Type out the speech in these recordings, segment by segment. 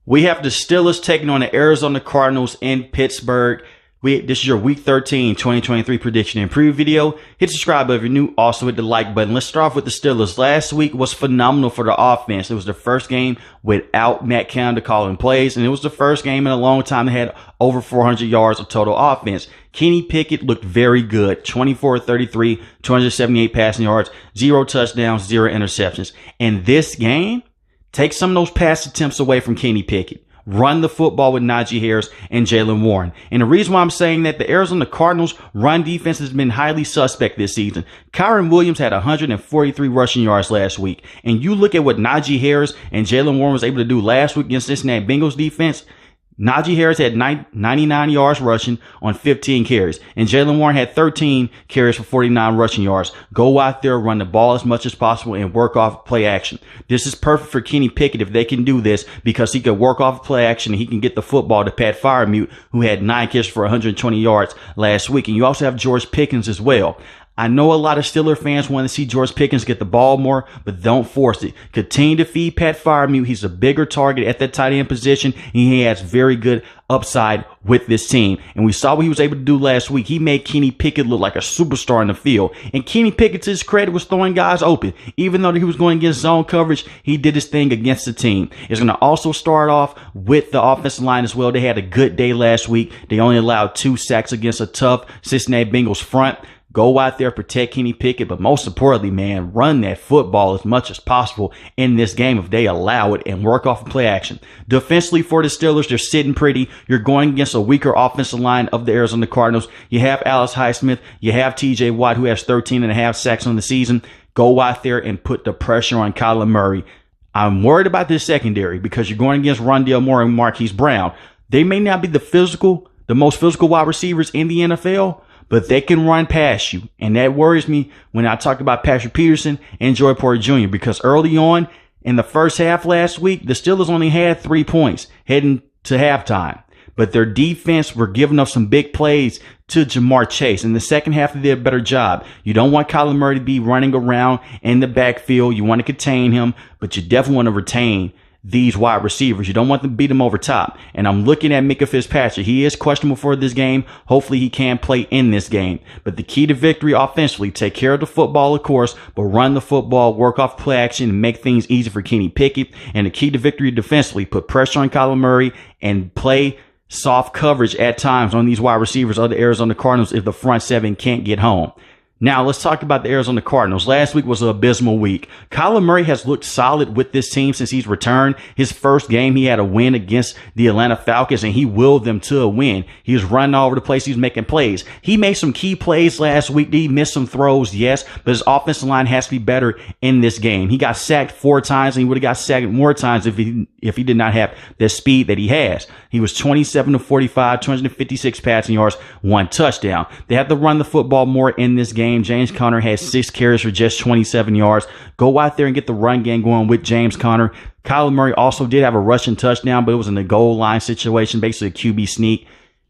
We have the Steelers taking on the Arizona Cardinals in Pittsburgh. This is your Week 13 2023 prediction and preview video. Hit subscribe if you're new. Also hit the like button. Let's start off with the Steelers. Last week was phenomenal for the offense. It was the first game without Matt Canada calling plays, and it was the first game in a long time they had over 400 yards of total offense. Kenny Pickett looked very good. 24-33, 278 passing yards, 0 touchdowns, 0 interceptions. And this game, take some of those pass attempts away from Kenny Pickett. Run the football with Najee Harris and Jaylen Warren. And the reason why I'm saying that, the Arizona Cardinals run defense has been highly suspect this season. Kyren Williams had 143 rushing yards last week. And you look at what Najee Harris and Jaylen Warren was able to do last week against Cincinnati Bengals defense. Najee Harris had 99 yards rushing on 15 carries, and Jaylen Warren had 13 carries for 49 rushing yards. Go out there, run the ball as much as possible, and work off play action. This is perfect for Kenny Pickett if they can do this, because he can work off play action and he can get the football to Pat Freiermuth, who had 9 catches for 120 yards last week. And you also have George Pickens as well. I know a lot of Steelers fans want to see George Pickens get the ball more, but don't force it. Continue to feed Pat Freiermuth. He's a bigger target at that tight end position, and he has very good upside with this team. And we saw what he was able to do last week. He made Kenny Pickett look like a superstar in the field. And Kenny Pickett, to his credit, was throwing guys open. Even though he was going against zone coverage, he did his thing against the team. It's going to also start off with the offensive line as well. They had a good day last week. They only allowed 2 sacks against a tough Cincinnati Bengals front. Go out there, protect Kenny Pickett, but most importantly, man, run that football as much as possible in this game if they allow it, and work off of play action. Defensively for the Steelers, they're sitting pretty. You're going against a weaker offensive line of the Arizona Cardinals. You have Alex Highsmith. You have TJ Watt, who has 13.5 sacks on the season. Go out there and put the pressure on Kyler Murray. I'm worried about this secondary because you're going against Rondale Moore and Marquise Brown. They may not be the most physical wide receivers in the NFL, but they can run past you. And that worries me when I talk about Patrick Peterson and Joey Porter Jr. because early on in the first half last week, the Steelers only had 3 points heading to halftime. But their defense were giving up some big plays to Jamar Chase. In the second half, they did a better job. You don't want Kyler Murray to be running around in the backfield. You want to contain him, but you definitely want to retain these wide receivers. You don't want to beat them over top. And I'm looking at Minkah Fitzpatrick. He is questionable for this game. Hopefully he can play in this game. But the key to victory offensively, take care of the football, of course, but run the football, work off play action, and make things easy for Kenny Pickett. And the key to victory defensively, put pressure on Kyler Murray and play soft coverage at times on these wide receivers of the Arizona Cardinals if the front seven can't get home. Now, let's talk about the Arizona Cardinals. Last week was an abysmal week. Kyler Murray has looked solid with this team since he's returned. His first game, he had a win against the Atlanta Falcons, and he willed them to a win. He was running all over the place. He was making plays. He made some key plays last week. He missed some throws, yes, but his offensive line has to be better in this game. He got sacked 4 times, and he would have got sacked more times if he did not have the speed that he has. He was 27-45, 256 passing yards, 1 touchdown. They have to run the football more in this game. James Conner had 6 carries for just 27 yards. Go out there and get the run game going with James Conner. Kyler Murray also did have a rushing touchdown, but it was in the goal line situation, basically a QB sneak.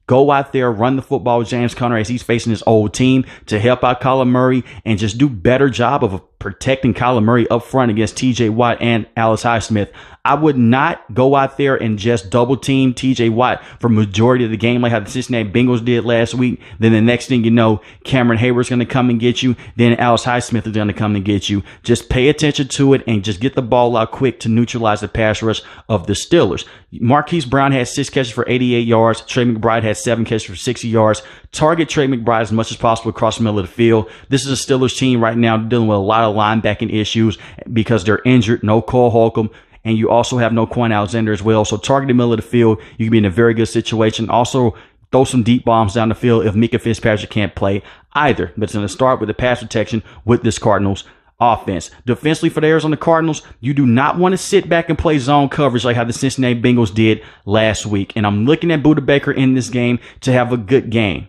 Go out there, run the football with James Conner as he's facing his old team to help out Kyler Murray, and just do better job of protecting Kyler Murray up front against TJ Watt and Alex Highsmith. I would not go out there and just double team TJ Watt for majority of the game like how the Cincinnati Bengals did last week. Then the next thing you know, Cameron Hayward's going to come and get you. Then Alex Highsmith is going to come and get you. Just pay attention to it and just get the ball out quick to neutralize the pass rush of the Steelers. Marquise Brown had 6 catches for 88 yards. Trey McBride had 7 catches for 60 yards. Target Trey McBride as much as possible across the middle of the field. This is a Steelers team right now dealing with a lot of linebacking issues because they're injured. No Cole Holcomb. And you also have no Quan Alexander as well. So target the middle of the field, you can be in a very good situation. Also, throw some deep bombs down the field if Minkah Fitzpatrick can't play either. But it's going to start with the pass protection with this Cardinals offense. Defensively for the Arizona Cardinals, you do not want to sit back and play zone coverage like how the Cincinnati Bengals did last week. And I'm looking at Budda Baker in this game to have a good game.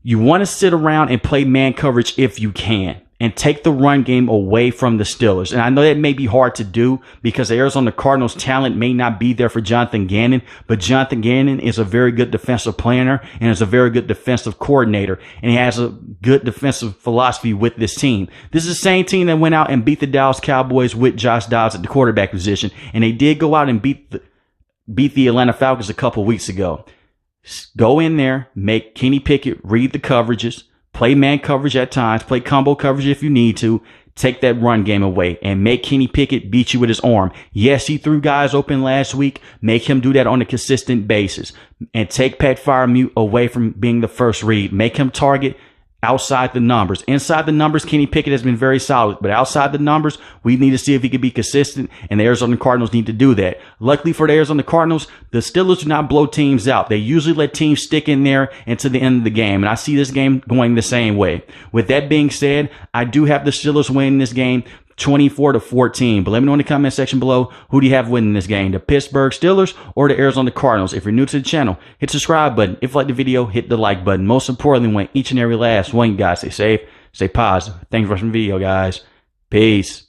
You want to sit around and play man coverage if you can, and take the run game away from the Steelers. And I know that may be hard to do because the Arizona Cardinals talent may not be there for Jonathan Gannon, but Jonathan Gannon is a very good defensive planner and is a very good defensive coordinator, and he has a good defensive philosophy with this team. This is the same team that went out and beat the Dallas Cowboys with Josh Dobbs at the quarterback position, and they did go out and beat beat the Atlanta Falcons a couple weeks ago. Go in there, make Kenny Pickett read the coverages, play man coverage at times, play combo coverage if you need to, take that run game away, and make Kenny Pickett beat you with his arm. Yes, he threw guys open last week. Make him do that on a consistent basis. And take Pat Freiermuth away from being the first read. Make him target outside the numbers. Inside the numbers, Kenny Pickett has been very solid. But outside the numbers, we need to see if he can be consistent, and the Arizona Cardinals need to do that. Luckily for the Arizona Cardinals, the Steelers do not blow teams out. They usually let teams stick in there until the end of the game, and I see this game going the same way. With that being said, I do have the Steelers winning this game 24-14. But let me know in the comment section below, who do you have winning this game? The Pittsburgh Steelers or the Arizona Cardinals? If you're new to the channel, hit the subscribe button. If you like the video, hit the like button. Most importantly, want each and every last one, you guys stay safe, stay positive. Thanks for watching the video, guys. Peace.